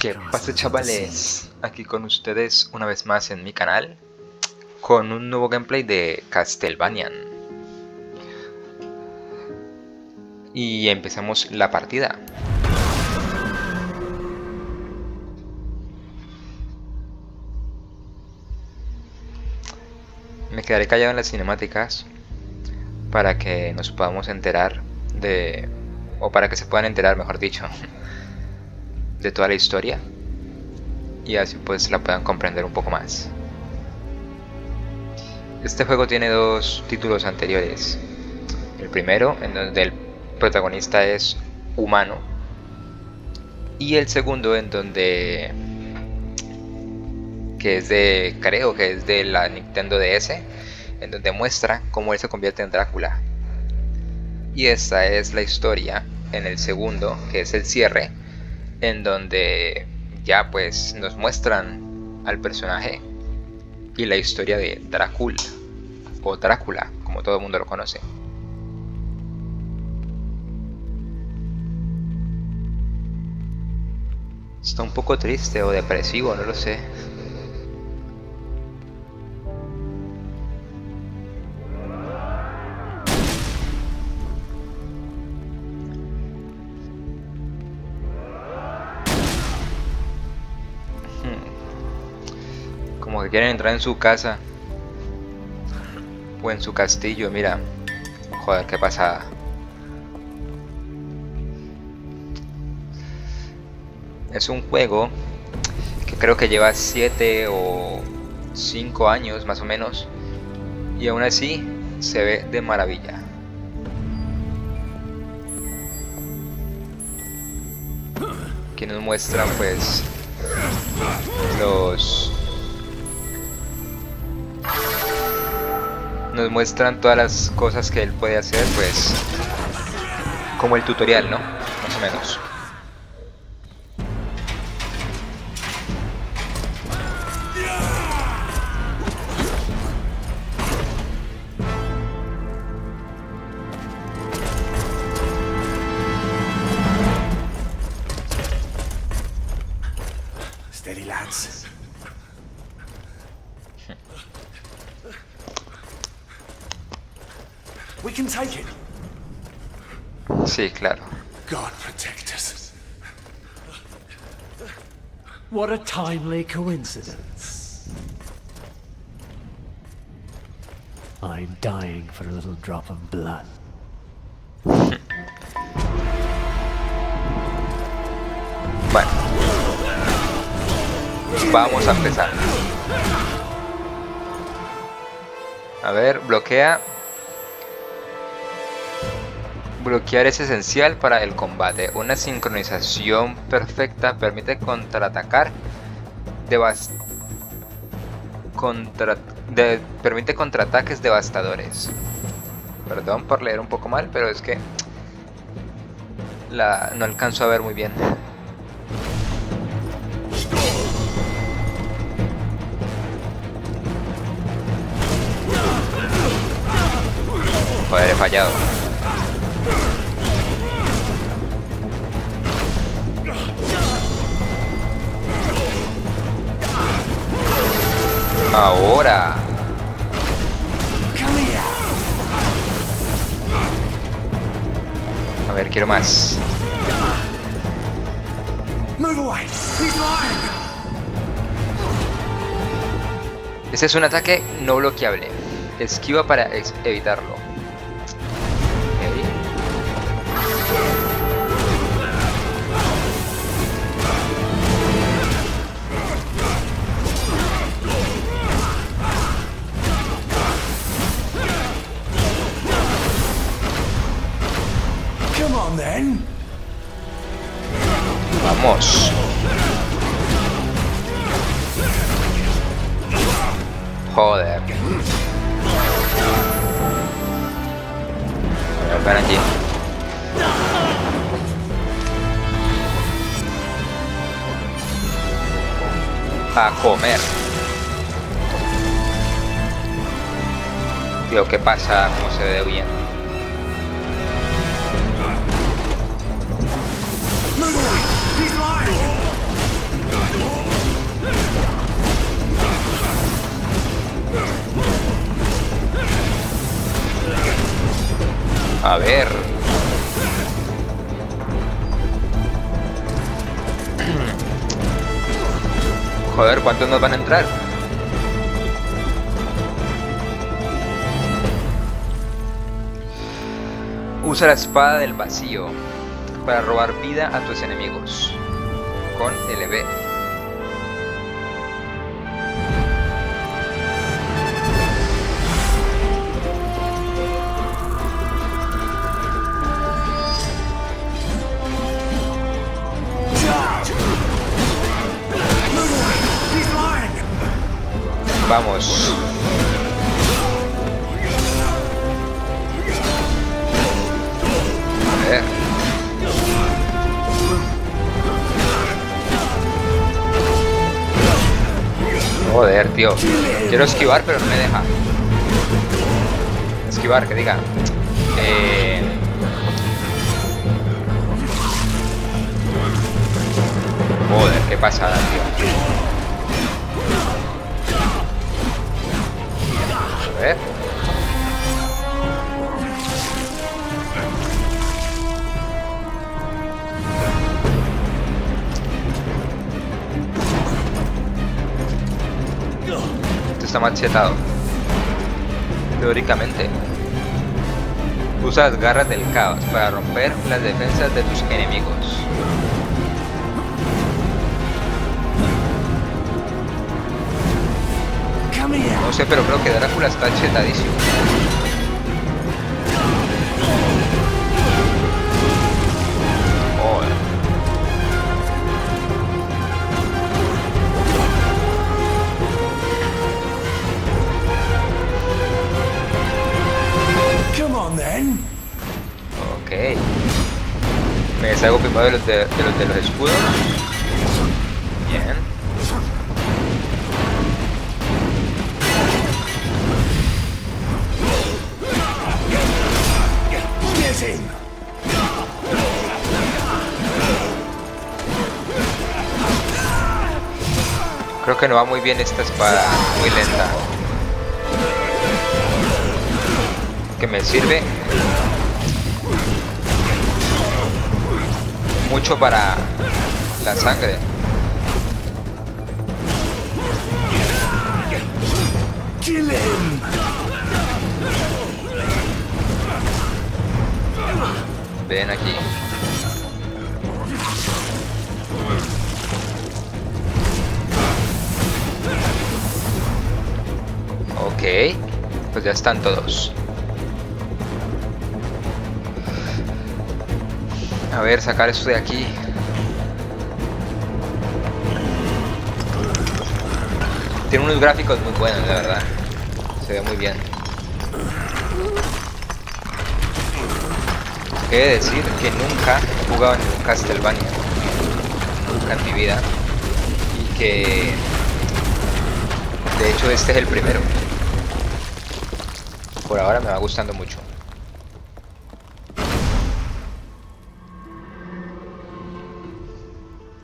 ¿Qué pasa, chavales? Aquí con ustedes una vez más en mi canal con un nuevo gameplay de Castlevania. Y empezamos la partida. Me quedaré callado en las cinemáticas para que nos podamos enterar de... o para que se puedan enterar, mejor dicho, de toda la historia. Y así pues la puedan comprender un poco más. Este juego tiene dos títulos anteriores. El primero, en donde el protagonista es humano. Y el segundo, en donde... creo que es de la Nintendo DS, en donde muestra cómo él se convierte en Drácula. Y esta es la historia en el segundo, que es el cierre, en donde ya pues nos muestran al personaje y la historia de Drácula, o Drácula, como todo el mundo lo conoce. Está un poco triste o depresivo, no lo sé. Como que quieren entrar en su casa o en su castillo, mira. Joder, qué pasada. Es un juego que creo que lleva 7 o 5 años más o menos, y aún así se ve de maravilla. Aquí nos muestran pues nos muestran todas las cosas que él puede hacer, pues como el tutorial, ¿no? Más o menos. Steady, lads. We can take it. Sí, claro. God protect us. What a timely coincidence. I'm dying for a little drop of blood. Bueno, vamos a empezar. A ver, bloquea. Bloquear es esencial para el combate. Una sincronización perfecta permite contraatacar permite contraataques devastadores. Perdón por leer un poco mal, pero es que no alcanzo a ver muy bien. Joder, he fallado. Ahora. A ver, quiero más. Ese es un ataque no bloqueable. Esquiva para evitarlo. Come on then. Vamos. Joder. Ven aquí. A comer. Tío, ¿qué pasa? ¿Cómo se ve bien? A ver. Joder, ¿cuántos nos van a entrar? Usa la espada del vacío para robar vida a tus enemigos. Con LB. Vamos. A ver. Joder, tío. Quiero esquivar, pero no me deja. Esquivar, que diga. Joder, qué pasada, tío. A ver. Esto está machetado. Teóricamente. Usa las garras del caos para romper las defensas de tus enemigos. No sé, pero creo que Drácula está chetadísimo. Joder. Come on then. Ok. Me deshago primero de los escudos. Bien. Creo que no va muy bien esta espada, muy lenta. Que me sirve mucho para la sangre. Kill him. Ven aquí. Ok, pues ya están todos. A ver, sacar esto de aquí. Tiene unos gráficos muy buenos, la verdad. Se ve muy bien. He de decir que nunca he jugado en un Castlevania. Nunca en mi vida. Y que... de hecho este es el primero. Por ahora me va gustando mucho.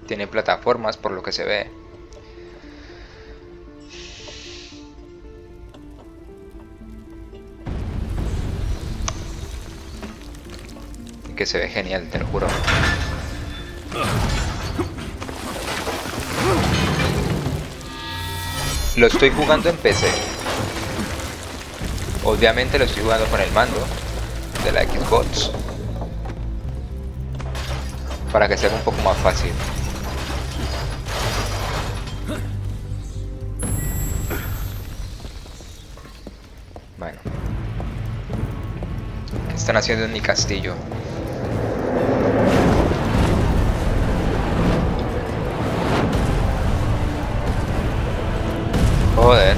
Tiene plataformas por lo que se ve. Y que se ve genial, te lo juro. Lo estoy jugando en PC. Obviamente lo estoy jugando con el mando de la Xbox para que sea un poco más fácil. Bueno, ¿qué están haciendo en mi castillo? Joder.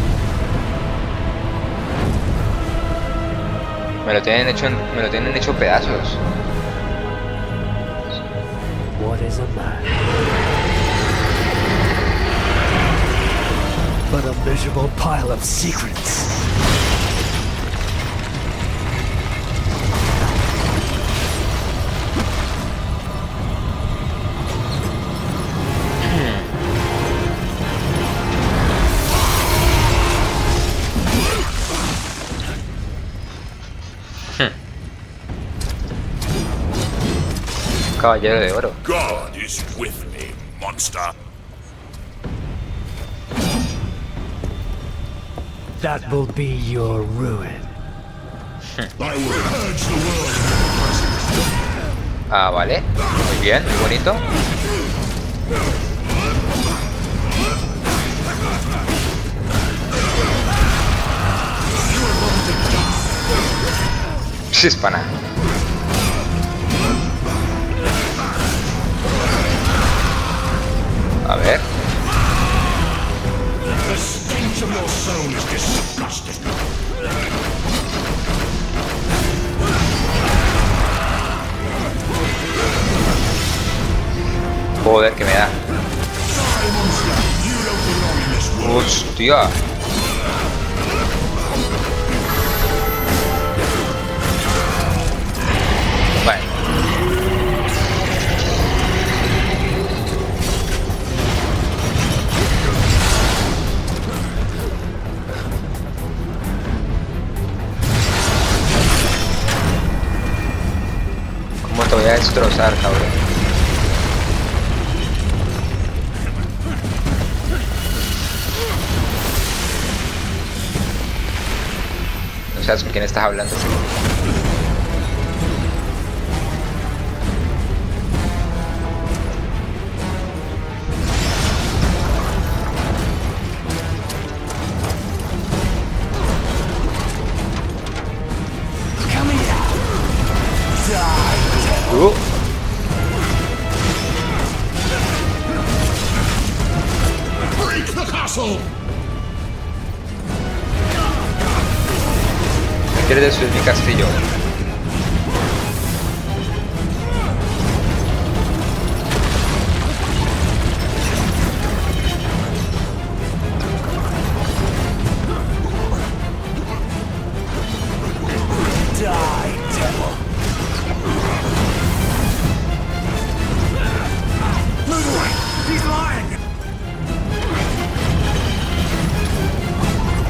Me lo tienen hecho pedazos. What is a man? But a miserable pile of secrets. Caballero de oro. God is with me, monster. That will be your ruin. I will purge the world of your presence. Ah, vale. Muy bien, muy bonito. Chispana. A ver. The stench of your soul is disgusting. Joder, que me da. Die, monster. You don't belong in this world. Hostia. Vale. ¿Cómo te voy a destrozar, cabrón? No sabes con quién estás hablando. Come here. Die. Break the castle. ¿Quieres destruir mi castillo? Die, devil. Move away. He's lying.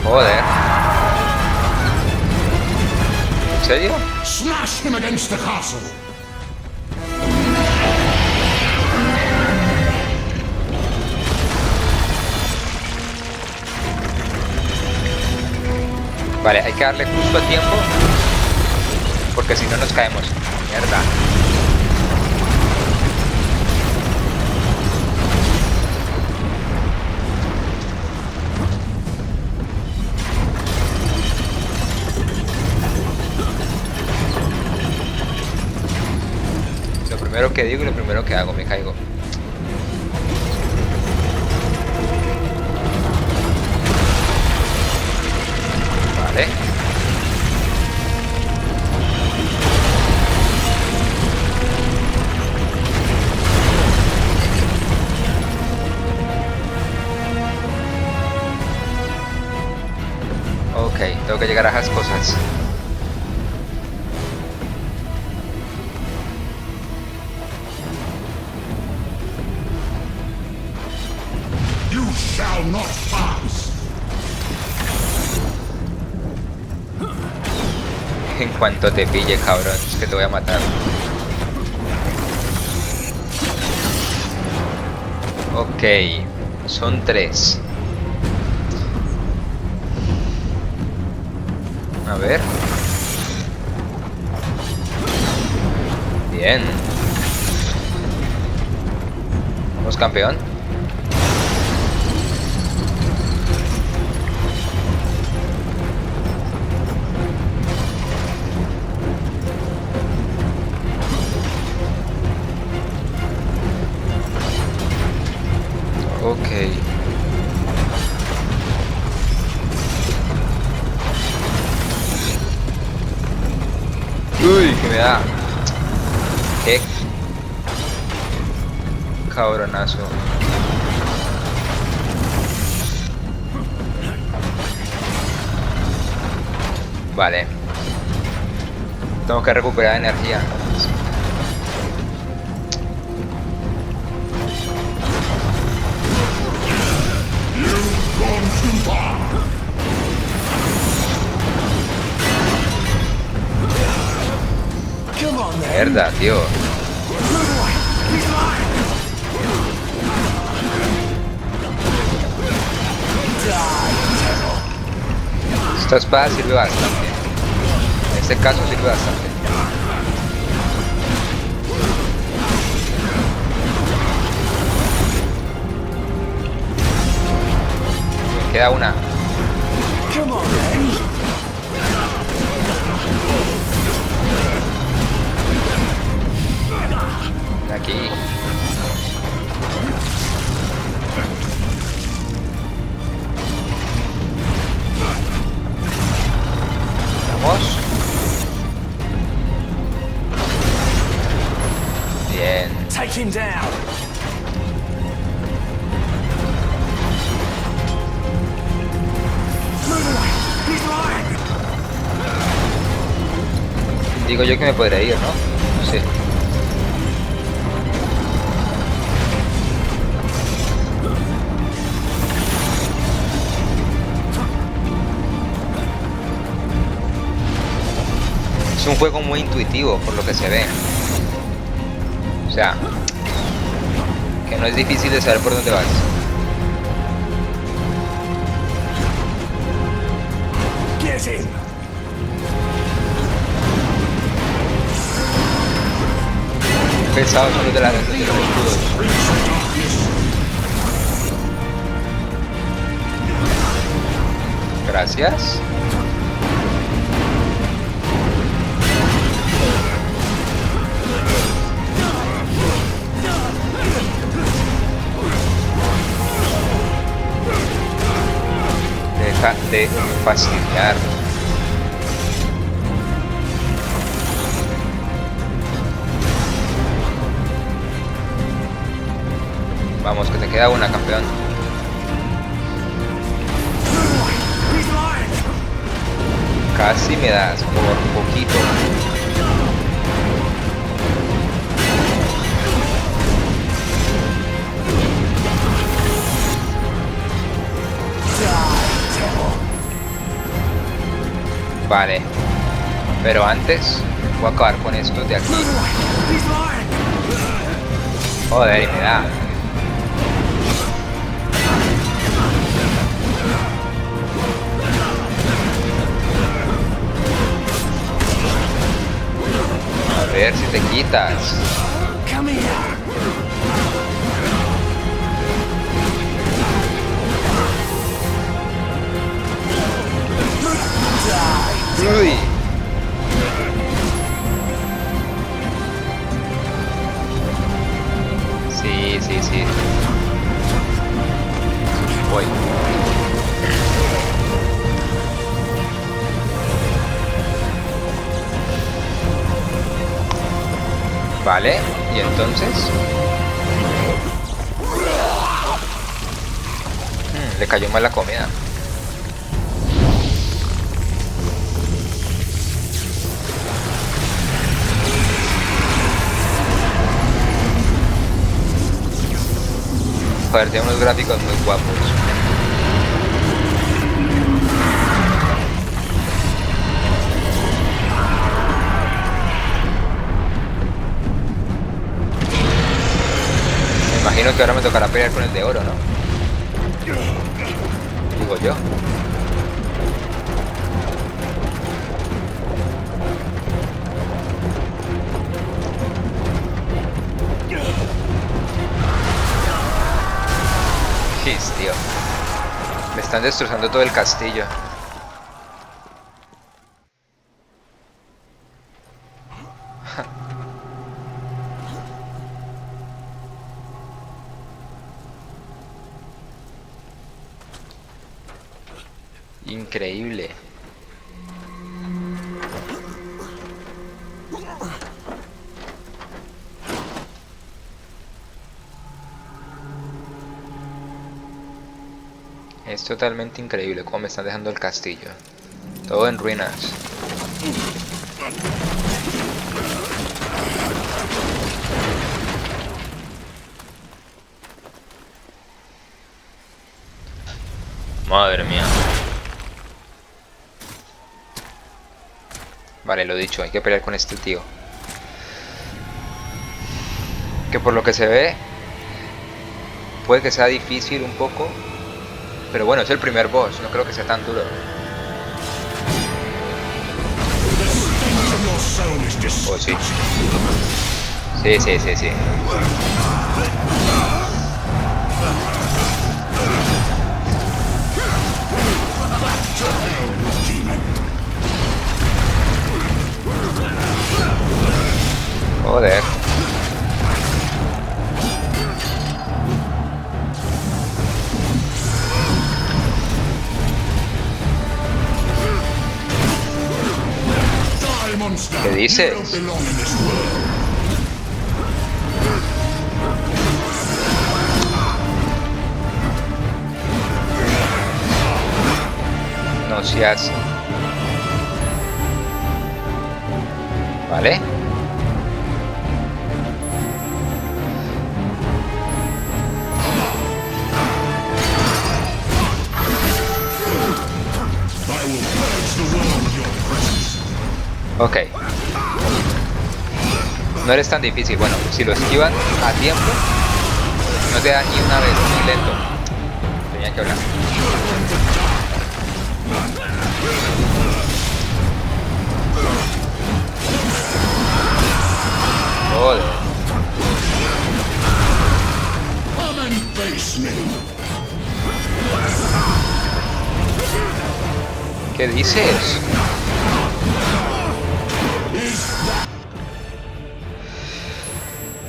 Joder. ¿En serio? Smash him against the castle. Vale, hay que darle justo a tiempo. Porque si no nos caemos. Mierda. Lo primero que digo y lo primero que hago, me caigo. Vale. Ok, tengo que llegar a esas cosas. You shall not pass. En cuanto te pille, cabrón, es que te voy a matar. Ok, son 3. A ver. Bien. Vamos, campeón. Ok. Uy, que me da. Qué cabronazo. Vale. Tengo que recuperar energía. Come on then. Mierda, tío. Move away. Esta espada sirve bastante. En este caso sirve bastante. Me queda una. Aquí. Vamos. Bien. Take him down. Digo yo que me podré ir, ¿no? Sí. Es un juego muy intuitivo por lo que se ve. O sea, que no es difícil de saber por dónde vas. Get him. Pesados son los de los escudos. Gracias. Deja de fastidiar. Vamos, que te queda una, campeón. Casi me das, por poquito. Vale. Pero antes voy a acabar con estos de aquí. Joder, y me da. A ver si te quitas. Uy. Sí, sí, sí. Voy. Vale, y entonces le cayó mal la comida. Joder, tiene unos gráficos muy guapos. Me imagino que ahora me tocará pelear con el de oro, ¿no? Digo yo. Jeez, tío. Me están destrozando todo el castillo. Increíble. Es totalmente increíble cómo me están dejando el castillo. Todo en ruinas. Madre mía. Vale, lo dicho, hay que pelear con este tío. Que por lo que se ve, puede que sea difícil un poco. Pero bueno, es el primer boss, no creo que sea tan duro. zone is Oh, sí. Sí, sí, sí, sí. Joder. Die, monster. ¿Qué You dices? don't belong in this world. No seas... ¿Vale? I will purge the world with your presence. Ok. No eres tan difícil. Bueno, si lo esquivan a tiempo, no te da ni una vez, muy lento. Tenía que hablar. Joder. Come and face me. ¿Qué dices?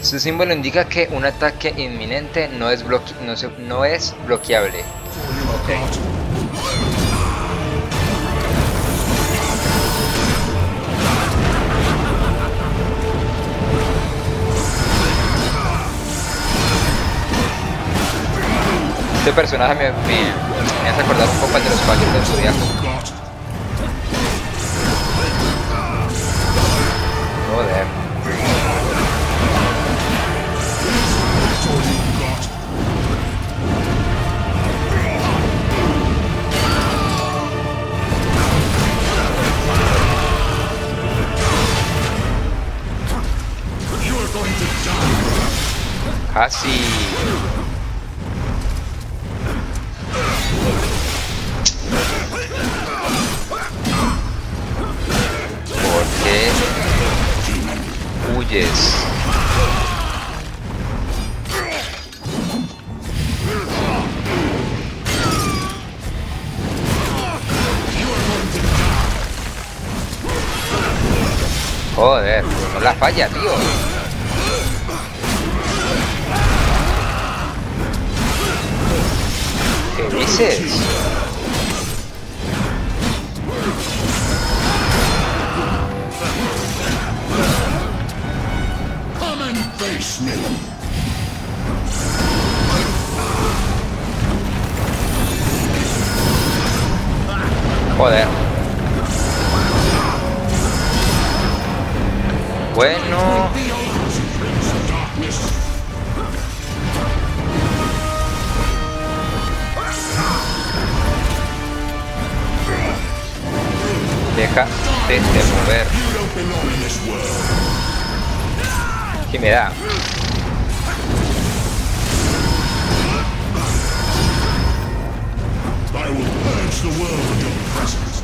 Su símbolo indica que un ataque inminente no es bloqueable. Ok. Este personaje me hace acordar un poco al de los caballeros del Zodiaco. Joder. Casi. ¿Por qué huyes? Joder, no la falla, tío. ¿Qué dices? Come and face me. Joder. Bueno. Deja de mover. ¿Qué me da? I will purge the world with your presence.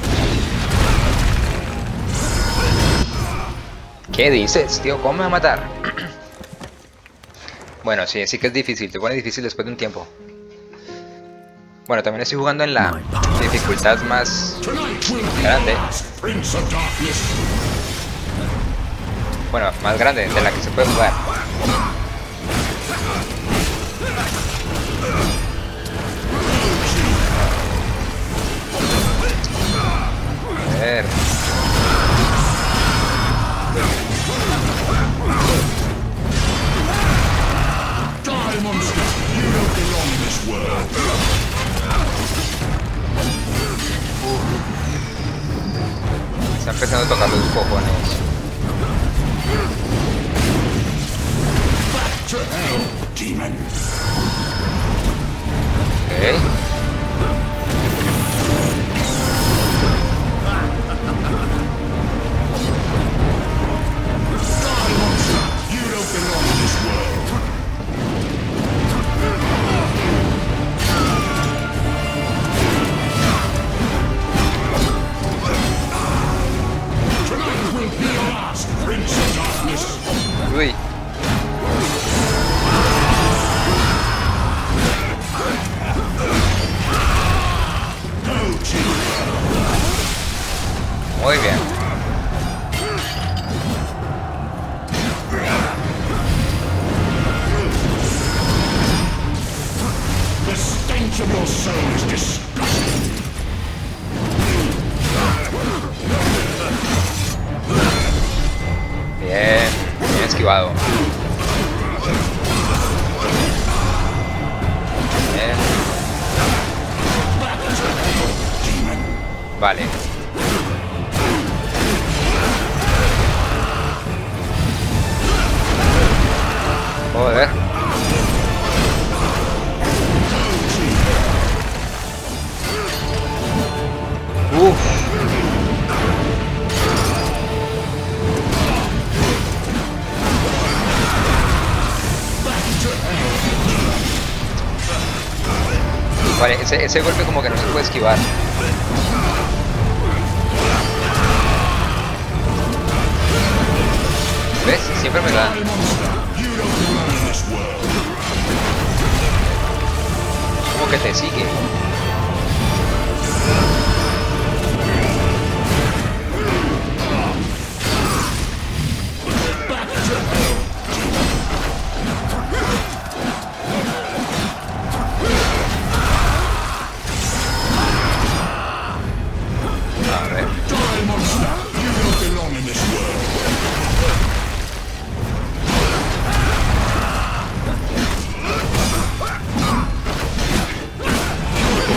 ¿Qué dices, tío? ¿Cómo me va a matar? Bueno, sí, sí que es difícil. Te pone difícil después de un tiempo. Bueno, también estoy jugando en la dificultad más grande. Bueno, más grande de la que se puede jugar. A ver. Die, monster! You don't belong in this world. Está empezando a tocar los cojones. Back to hell, demon. Ok. Die, monster! You don't belong in this world. Tonight will be your last. sight of your soul is disgusting. Bien, bien esquivado. Bien. Vale. Joder. Uff. Vale, ese golpe como que no se puede esquivar. ¿Ves? Siempre me da. Como que te sigue.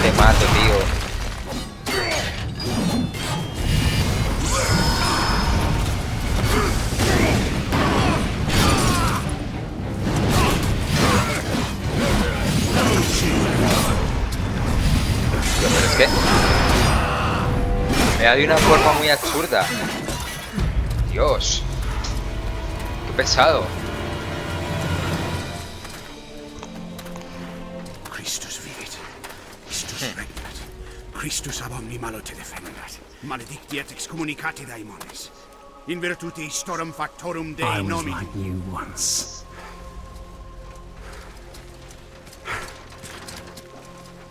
Te mato, tío. Pero es que me da de una forma muy absurda. Dios, qué pesado. Christus vivit, Christus regnat, Christus ab omni malo te defendat, maledictiet excommunicati daemones, in virtute historum factorum Dei I was nomini. like you once.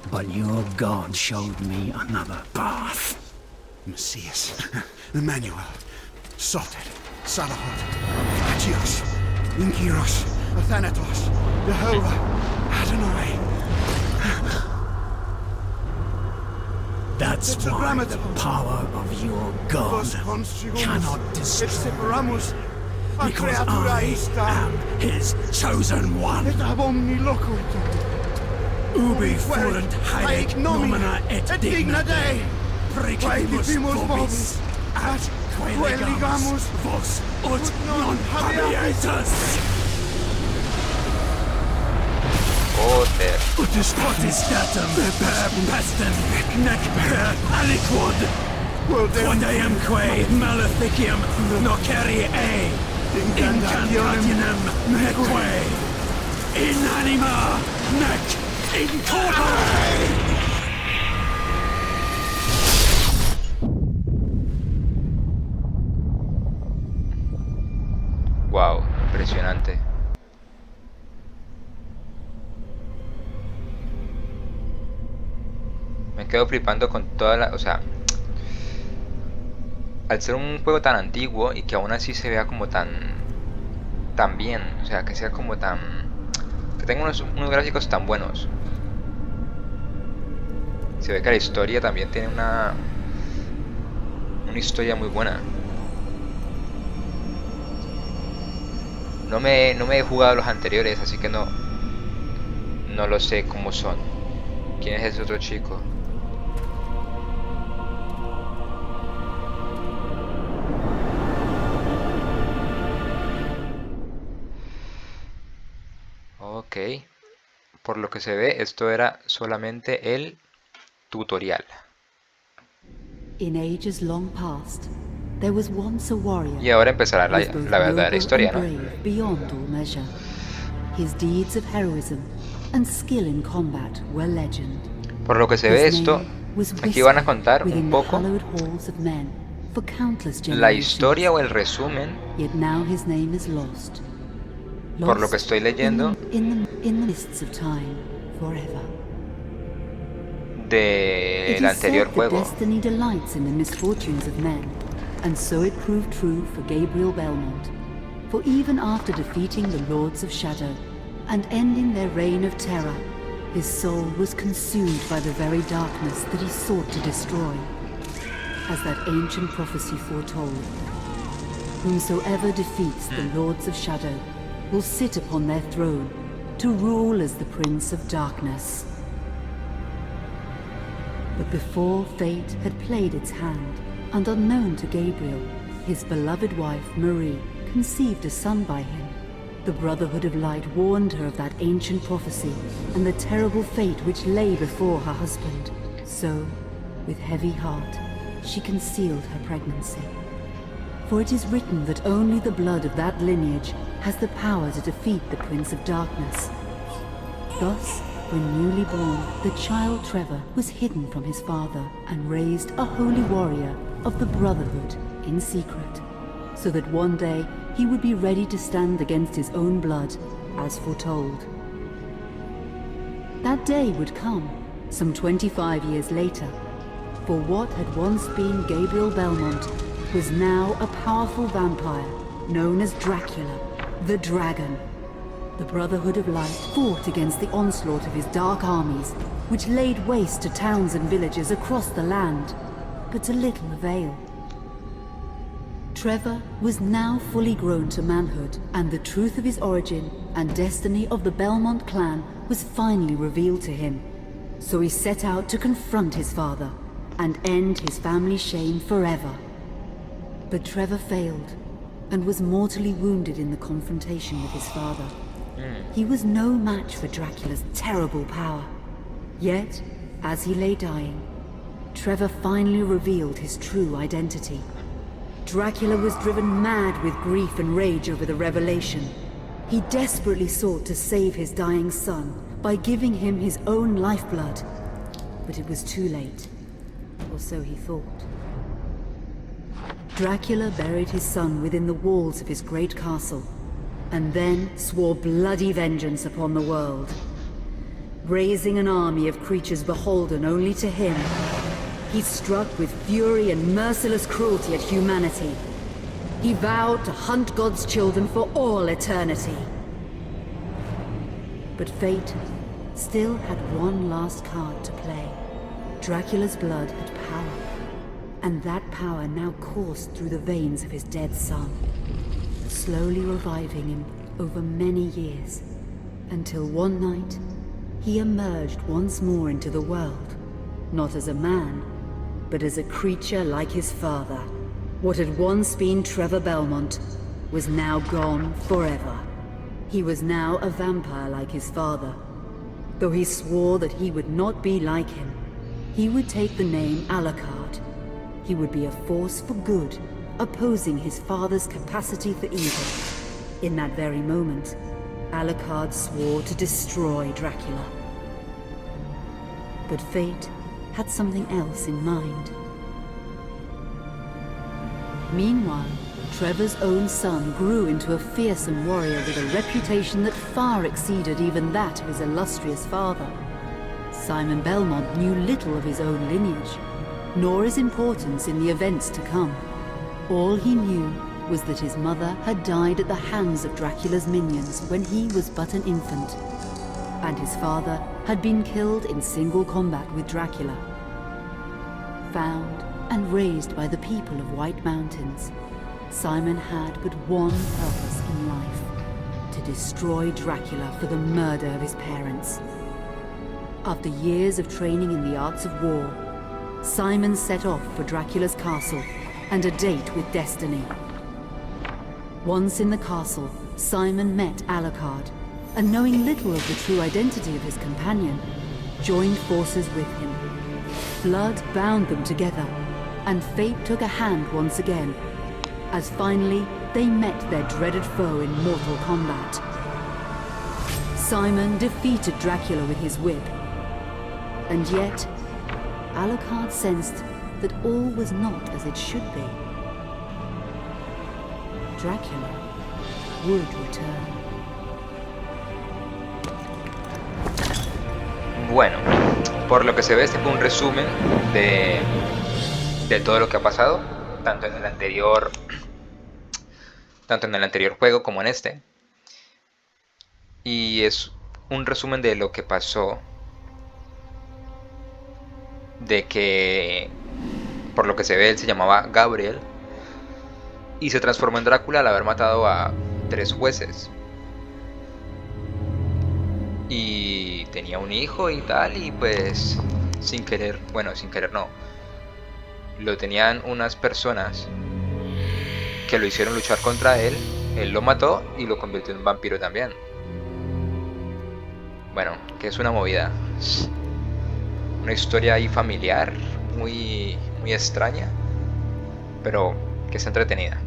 But your God showed me another path. Messias, Emmanuel, Soter, Salahot, Agios, Inkiros, Athanatos, Jehovah, Adonai. That's why the power of your God cannot destroy. Because I am his chosen one. Ubi fuerunt haec nomina et digna Dei, precipimus vobis, atque legamus vos ut non habietas. Joder. Ut potestatem per pestem nec per aliquod, quod eamque maleficium nocere incantationem neque in anima nec in corpore. Wow, impresionante. Me quedo flipando con toda la... O sea, al ser un juego tan antiguo y que aún así se vea como tan bien, o sea, que sea como tan... que tenga unos gráficos tan buenos. Se ve que la historia también tiene una historia muy buena. No me he jugado los anteriores, así que no lo sé cómo son. ¿Quién es ese otro chico? Ok. Por lo que se ve, esto era solamente el tutorial. In ages long past, there was once a warrior Y ahora empezará who was both la verdadera noble historia, and ¿no? brave beyond all measure. His deeds of heroism and skill in combat were legend. Por lo que se ve His esto, name was aquí van a whispered contar within un the poco hallowed halls of men for countless la generations. historia o el resumen, Yet now his name is lost. por lo que Lost estoy leyendo, in the mists of time forever. It del is anterior said that juego. destiny delights in the misfortunes of men, and so it proved true for Gabriel Belmont. For even after defeating the Lords of Shadow and ending their reign of terror, His soul was consumed by the very darkness that he sought to destroy, as that ancient prophecy foretold. Whomsoever defeats the Lords of Shadow will sit upon their throne to rule as the Prince of Darkness. But before fate had played its hand, and unknown to Gabriel, his beloved wife Marie conceived a son by him. The Brotherhood of Light warned her of that ancient prophecy and the terrible fate which lay before her husband. So, with heavy heart, she concealed her pregnancy. For it is written that only the blood of that lineage has the power to defeat the Prince of Darkness. Thus, when newly born, the child Trevor was hidden from his father and raised a holy warrior of the Brotherhood in secret, so that one day he would be ready to stand against his own blood, as foretold. That day would come, some 25 years later, for what had once been Gabriel Belmont was now a powerful vampire known as Dracula, the Dragon. The Brotherhood of Light fought against the onslaught of his dark armies, which laid waste to towns and villages across the land, but to little avail. Trevor was now fully grown to manhood, and the truth of his origin and destiny of the Belmont clan was finally revealed to him. So he set out to confront his father and end his family's shame forever. But Trevor failed and was mortally wounded in the confrontation with his father. He was no match for Dracula's terrible power. Yet, as he lay dying, Trevor finally revealed his true identity. Dracula was driven mad with grief and rage over the revelation. He desperately sought to save his dying son by giving him his own lifeblood. But it was too late, or so he thought. Dracula buried his son within the walls of his great castle, and then swore bloody vengeance upon the world. Raising an army of creatures beholden only to him, he struck with fury and merciless cruelty at humanity. He vowed to hunt God's children for all eternity. But fate still had one last card to play. Dracula's blood had power, and that power now coursed through the veins of his dead son, slowly reviving him over many years, until one night he emerged once more into the world, not as a man, but as a creature like his father. What had once been Trevor Belmont was now gone forever. He was now a vampire like his father. Though he swore that he would not be like him, he would take the name Alucard. He would be a force for good, opposing his father's capacity for evil. In that very moment, Alucard swore to destroy Dracula. But fate had something else in mind. Meanwhile, Trevor's own son grew into a fearsome warrior with a reputation that far exceeded even that of his illustrious father. Simon Belmont knew little of his own lineage, nor his importance in the events to come. All he knew was that his mother had died at the hands of Dracula's minions when he was but an infant, and his father had been killed in single combat with Dracula. Found and raised by the people of White Mountains, Simon had but one purpose in life: to destroy Dracula for the murder of his parents. After years of training in the arts of war, Simon set off for Dracula's castle and a date with destiny. Once in the castle, Simon met Alucard, and knowing little of the true identity of his companion, joined forces with him. Blood bound them together, and fate took a hand once again, as finally they met their dreaded foe in mortal combat. Simon defeated Dracula with his whip, and yet Alucard sensed that all was not as it should be. Dracula would return. Bueno, por lo que se ve, este fue un resumen de todo lo que ha pasado, tanto en el anterior juego como en este. Y es un resumen de lo que pasó de que, por lo que se ve, él se llamaba Gabriel y se transformó en Drácula al haber matado a 3 jueces. Y tenía un hijo y tal, y pues sin querer, bueno, sin querer no, lo tenían unas personas que lo hicieron luchar contra él lo mató y lo convirtió en vampiro también. Bueno, que es una movida, una historia ahí familiar, muy extraña, pero que es entretenida.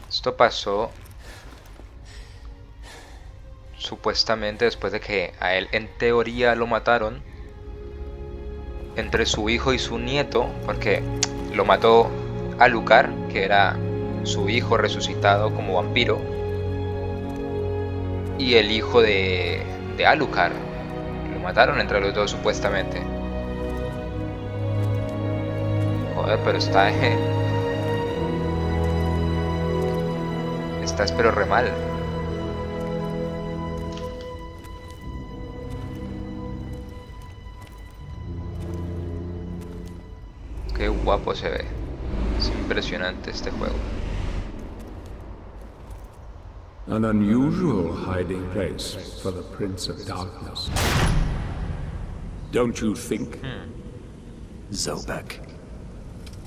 Esto pasó supuestamente después de que a él en teoría lo mataron entre su hijo y su nieto, porque lo mató Alucard, que era su hijo resucitado como vampiro, y el hijo de Alucard. Lo mataron entre los dos supuestamente. Joder, pero está pero re mal. Qué guapo se ve. Es impresionante este juego. An unusual hiding place for the Prince of Darkness. Don't you think? Zobek,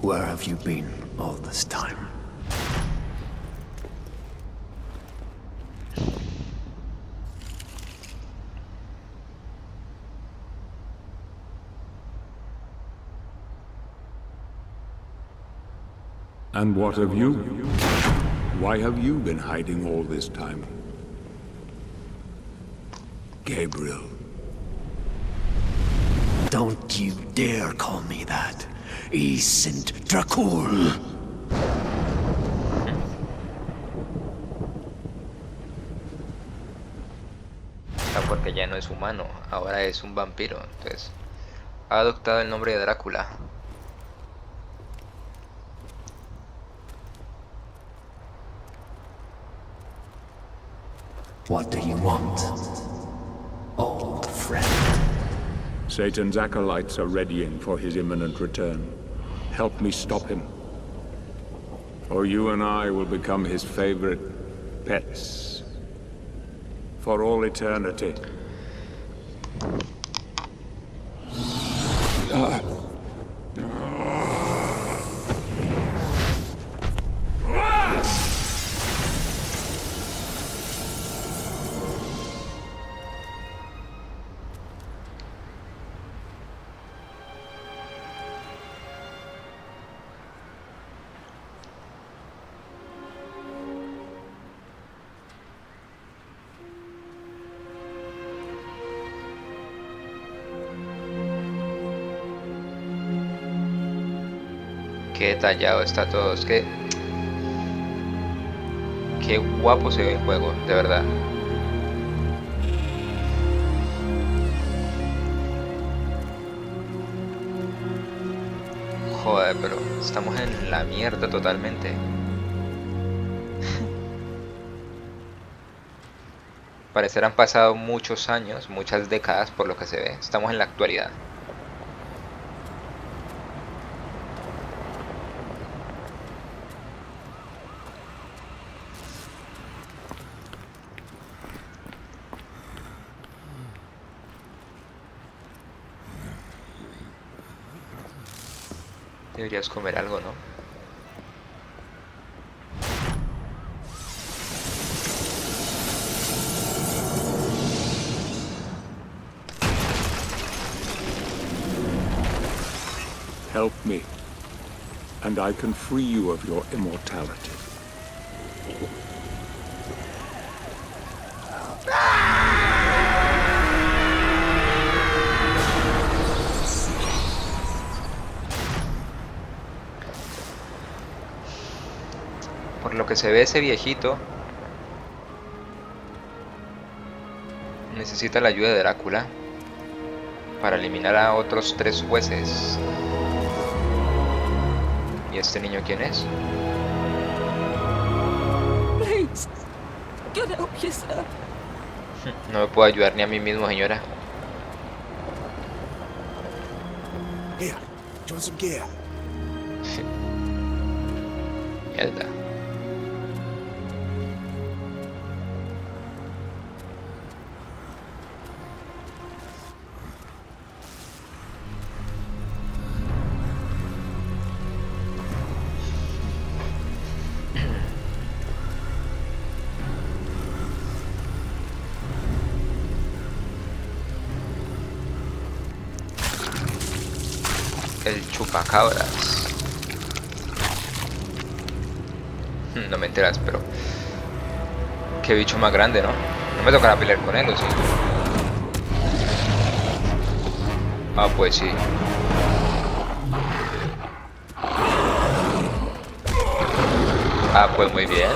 where have you been all this time? And what of you? Why have you been hiding all this time? Gabriel. Don't you dare call me that. I sind Dracul. Porque ya no es humano, ahora es un vampiro. Entonces, ha adoptado el nombre de Drácula. What do you want, old friend? Satan's acolytes are readying for his imminent return. Help me stop him. Or you and I will become his favorite pets. For all eternity. Qué detallado está todo, es que qué guapo se ve el juego, de verdad. Joder, pero estamos en la mierda totalmente. Parecer han pasado muchos años, muchas décadas por lo que se ve. Estamos en la actualidad. Deberías comer algo, ¿no? Help me, and I can free you of your immortality. Por lo que se ve ese viejito necesita la ayuda de Drácula para eliminar a otros 3 jueces. ¿Y este niño quién es? Please, God help you, sir. No me puedo ayudar ni a mí mismo, señora. Here, do you want some gear? Mierda. El chupacabras. No me enteras, pero qué bicho más grande, ¿no? No me tocará pelear con él, ¿o sí? Ah, pues sí. Ah, pues muy bien.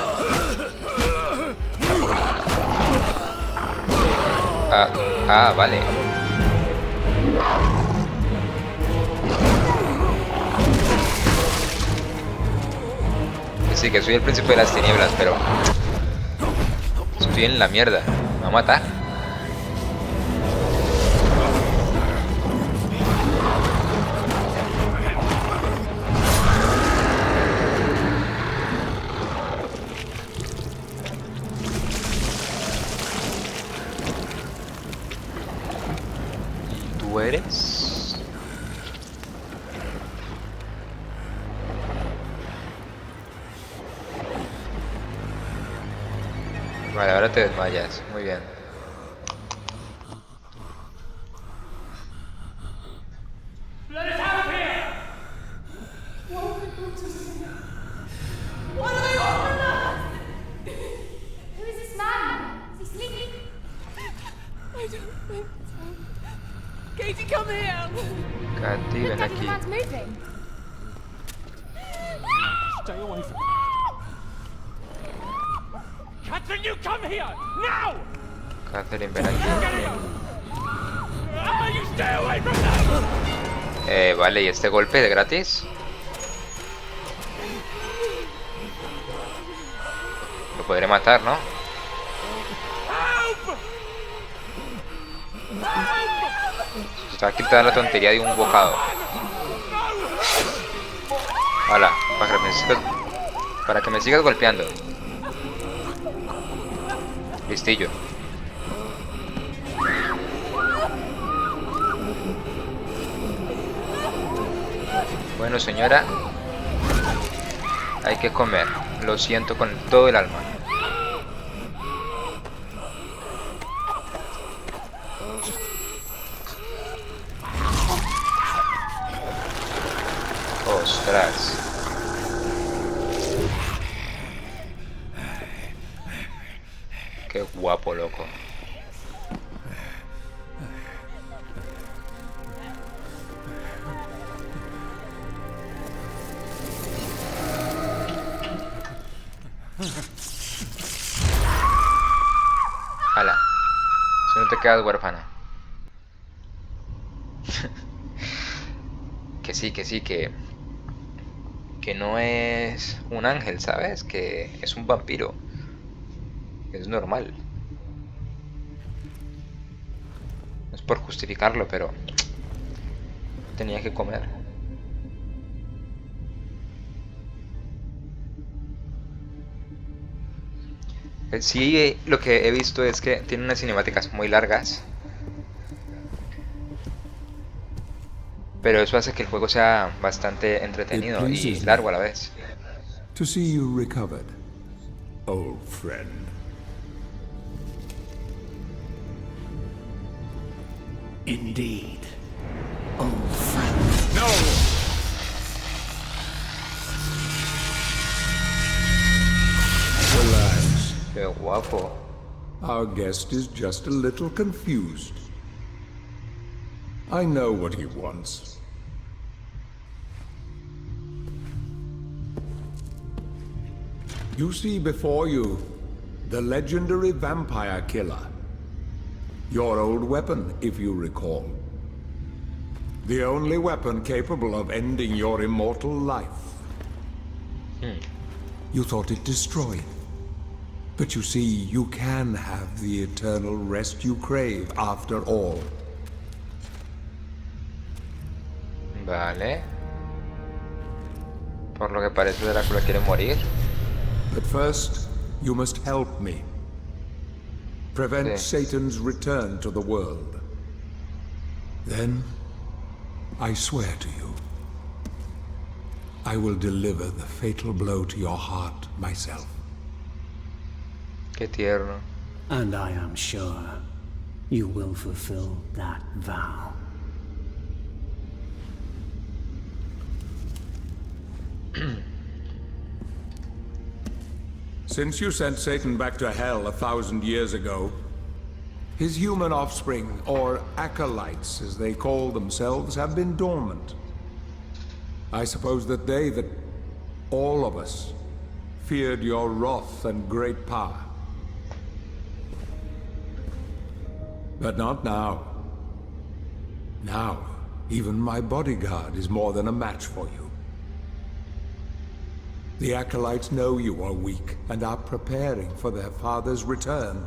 Vale. Sí, que soy el príncipe de las tinieblas, pero estoy en la mierda. Me va a matar. ¿Y tú eres? Vale, ahora te desmayas. Muy bien. Let us out of here! What do they want from us? Who is this man? Is he sleeping? I don't think so. Katie, come here! Katy, Look, ven Daddy, the aquí. man's moving. Stay away from me. Catherine, you come here! Now! Catherine, ven aquí. You stay away from them! Vale, ¿y este golpe de gratis? Lo podré matar, ¿no? Help! Se está quitando la tontería de un bocado. Hala, para que me sigas golpeando. Listillo. Bueno, señora, hay que comer. Lo siento con todo el alma. Ostras. Qué guapo, loco. Hala. Si no te quedas huérfana. Que sí, que no es un ángel, ¿sabes? Que es un vampiro. Es normal. No es por justificarlo, pero tenía que comer. Sí, lo que he visto es que tiene unas cinemáticas muy largas, pero eso hace que el juego sea bastante entretenido y largo a la vez. To see you recovered, old friend. Indeed. Old friend. No! Relax. Qué guapo. Our guest is just a little confused. I know what he wants. You see before you the legendary vampire killer. Your old weapon, if you recall. The only weapon capable of ending your immortal life. You thought it destroyed. But you see, you can have the eternal rest you crave after all. Vale. Por lo que parece, Drácula quiere morir. But first, you must help me. Prevent Satan's return to the world. Then, I swear to you, I will deliver the fatal blow to your heart myself. Qué tierno. And I am sure you will fulfill that vow. Since you sent Satan back to hell 1,000 years ago, his human offspring, or acolytes as they call themselves, have been dormant. I suppose that all of us, feared your wrath and great power. But not now. Now, even my bodyguard is more than a match for you. The acolytes know you are weak and are preparing for their father's return.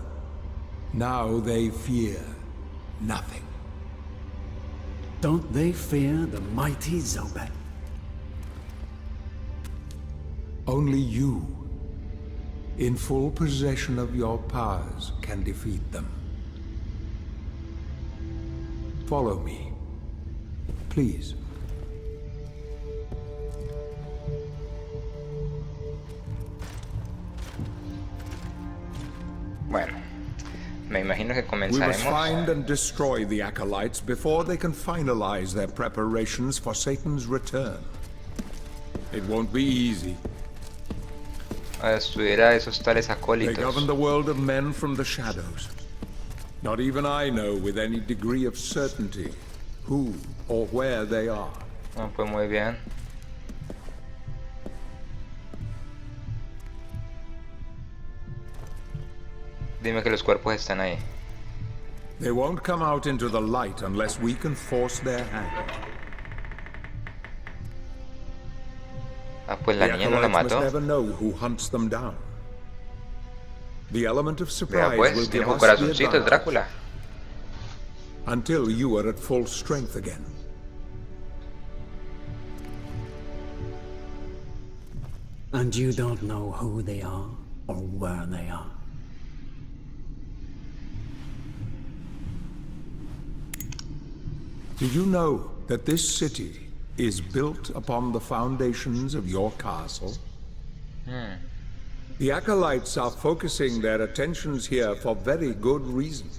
Now they fear nothing. Don't they fear the mighty Zobek? Only you, in full possession of your powers, can defeat them. Follow me, please. Bueno, me imagino que We must comenzaremos. find and destroy the acolytes before they can finalize their preparations for Satan's return. It won't be easy. A destruir a esos tales They govern acólitos. the world of men from the shadows. Not even I know with any degree of certainty who or where they are. Ah, pues muy bien. Dime que los cuerpos están ahí. They won't come out into the light unless we can force their hand. Ah, pues la The niña no la acolytes must mató. never know who hunts them down. The element of Vea surprise pues, will tiene give un us the corazoncito el advantage Drácula. until you are at full strength again. And you don't know who they are or where they are. Do you know that this city is built upon the foundations of your castle? The acolytes are focusing their attentions here for very good reason.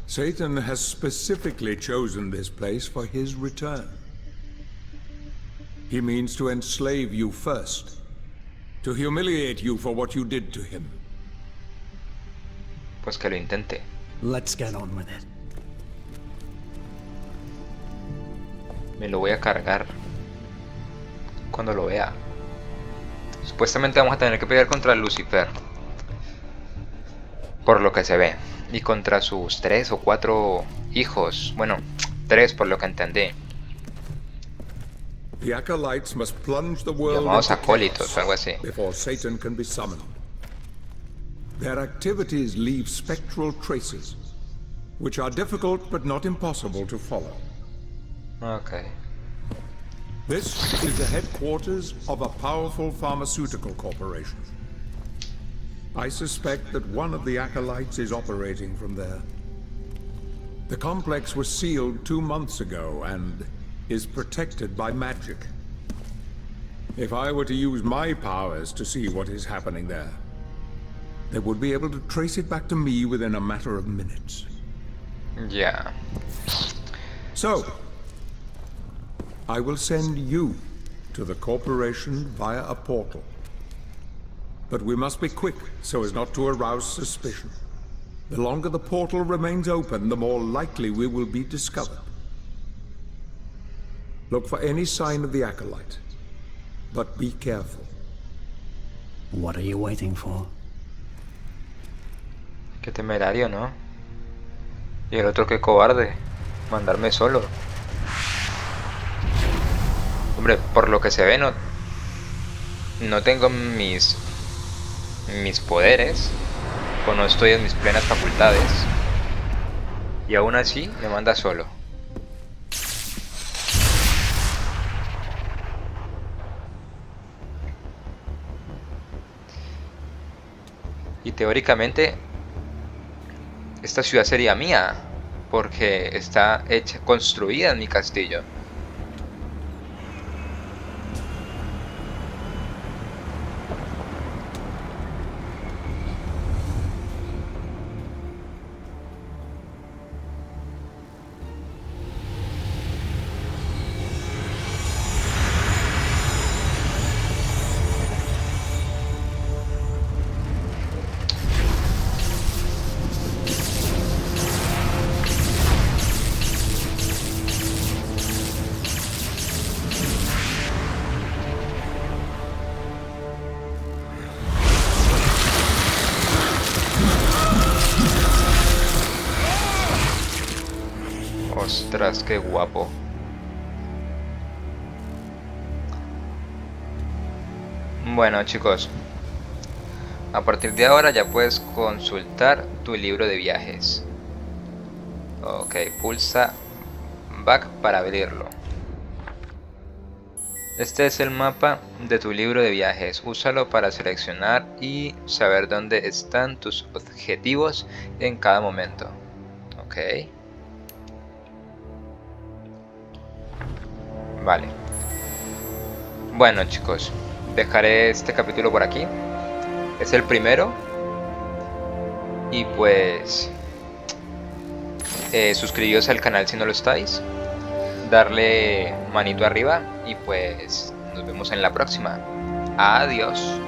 Satan has specifically chosen this place for his return. He means to enslave you first, to humiliate you for what you did to him. Pues que lo intente. Let's get on with it. Me lo voy a cargar cuando lo vea. Supuestamente vamos a tener que pelear contra Lucifer, por lo que se ve, y contra sus 3 o 4 hijos. Bueno, 3 por lo que entendí. The acolytes must plunge the world Llamados into acólitos, chaos algo así. before Satan can be summoned. Their activities leave spectral traces, which are difficult but not impossible to follow. Ok. This is the headquarters of a powerful pharmaceutical corporation. I suspect that one of the acolytes is operating from there. The complex was sealed 2 months ago and is protected by magic. If I were to use my powers to see what is happening there, they would be able to trace it back to me within a matter of minutes. Ya. So, I will send you to the corporation via a portal. But we must be quick so as not to arouse suspicion. The longer the portal remains open, the more likely we will be discovered. Look for any sign of the acolyte, but be careful. What are you waiting for? Qué temerario, ¿no? Y el otro que cobarde, mandarme solo. Hombre, por lo que se ve no tengo mis poderes, o no estoy en mis plenas facultades, y aún así me manda solo. Y teóricamente esta ciudad sería mía, porque está construida en mi castillo. Ostras, qué guapo. Bueno, chicos, a partir de ahora ya puedes consultar tu libro de viajes. Ok, pulsa back para abrirlo. Este es el mapa de tu libro de viajes. Úsalo para seleccionar y saber dónde están tus objetivos en cada momento. Ok. Vale. Bueno, chicos, dejaré este capítulo por aquí. Es el primero. Y pues suscribiros al canal si no lo estáis, darle manito arriba y pues nos vemos en la próxima. Adiós.